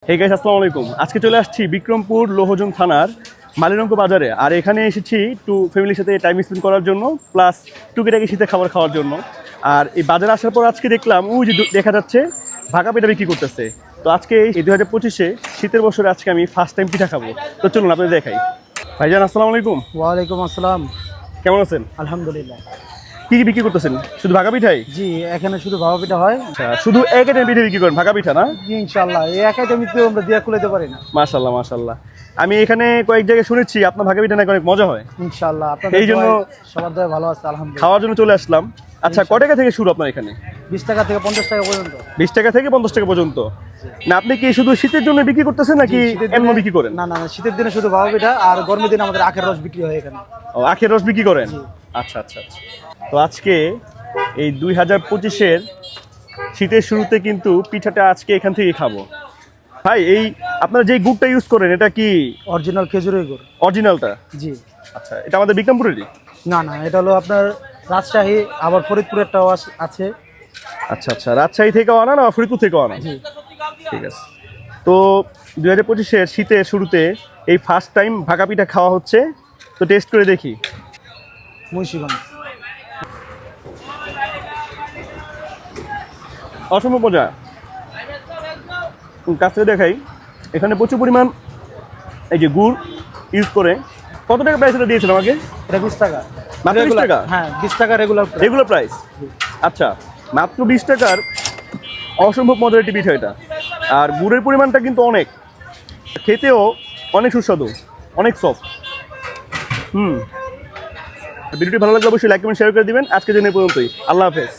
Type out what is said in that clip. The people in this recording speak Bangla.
হে গাইস, আসসালামু আলাইকুম। আজকে চলে আসছি বিক্রমপুর লোহজন থানার মালিরঙ্গ বাজারে। আর এখানে এসেছি একটু ফ্যামিলির সাথে টাইম স্পেন্ড করার জন্য, প্লাস টুকিটাকি শীতের খাবার খাওয়ার জন্য। আর এই বাজারে আসার পর আজকে দেখলাম ওই যে দেখা যাচ্ছে ভাগা পিঠা বিক্রি করতেছে। তো আজকে এই 2025-এ শীতের বছরে আজকে আমি ফার্স্ট টাইম পিঠা খাবো। তো চলুন আপনাদের দেখাই। ভাইজান আসসালামু আলাইকুম। ওয়ালাইকুম আসসালাম। কেমন আছেন? আলহামদুলিল্লাহ। কি কি বিক্রি করতেছেন? শুধু ভাগা পিঠাই? জি, এখানে শুধু ভাপা পিঠা হয়। আচ্ছা, শুধু এক আইটেম পিঠা বিক্রি করেন, ভাগা পিঠা না? জি ইনশাআল্লাহ, এই একাই আমি তো আমরা দিয়া খুলাইতে পারি না। মাশাআল্লাহ মাশাআল্লাহ। আমি এখানে কয়েক জায়গায় শুনেছি আপনার ভাগা পিঠা নাকি অনেক মজা হয়। ইনশাআল্লাহ আপনাদের এই জন্য সবার দয়া ভালো আছে আলহামদুলিল্লাহ। খাওয়ার জন্য চলে আসলাম। আচ্ছা, কয় টাকা থেকে শুরু আপনার এখানে? 20 টাকা থেকে 50 টাকা পর্যন্ত। 20 টাকা থেকে 50 টাকা পর্যন্ত। না, আপনি কি শুধু শীতের জন্য বিক্রি করতেছেন নাকি শীতের এমনি দিনে- বিক্রি করেন? না না না, শীতের দিনে শুধু ভাপা পিঠা, আর গরমের দিনে আমাদের আখের রস বিক্রি হয় এখানে। ও, আখের রস বিক্রি করেন? আচ্ছা আচ্ছা আচ্ছা। তো আজকে এই 2025-এর শীতের শুরুতে কিন্তু পিঠাটা আজকে এখান থেকে খাবো। ভাই, এই আপনারা যে গুড়টা ইউজ করেন এটা কি অরিজিনাল খেজুরের গুড়। অরিজিনালটা? জি। আচ্ছা, এটা আমাদের বিক্রমপুরেরই? না না, এটা হলো আপনার রাজশাহী, আবার ফরিদপুরেরটাও আছে। আচ্ছা আচ্ছা, রাজশাহী থেকেও আনা না ফরিদপুর থেকেও আনা? জি। ঠিক আছে। তো 2025-এর শীতের শুরুতে এই ফার্স্ট টাইম ভাগা পিঠা খাওয়া হচ্ছে। তো টেস্ট করে দেখি। মুন্সিগঞ্জ। অসম্ভব মজা। কাছ থেকে দেখাই, এখানে প্রচুর পরিমাণ এই যে গুড় ইউজ করে। কত টাকা প্রাইস এটা দিয়েছেন আমাকে? এটা 20 টাকা। মাত্র 20 টাকা? হ্যাঁ, 20 টাকা রেগুলার। Regular price? আচ্ছা, মাত্র 20 টাকার অসম্ভব মজার একটি পিঠা এটা। আর গুড়ের পরিমাণটা কিন্তু অনেক, খেতেও অনেক সুস্বাদু, অনেক সফট। ভিডিওটি ভালো লাগলে অবশ্যই লাইক কমেন্ট শেয়ার করে দিবেন। আজকের জন্য এই পর্যন্তই। আল্লাহ হাফেজ।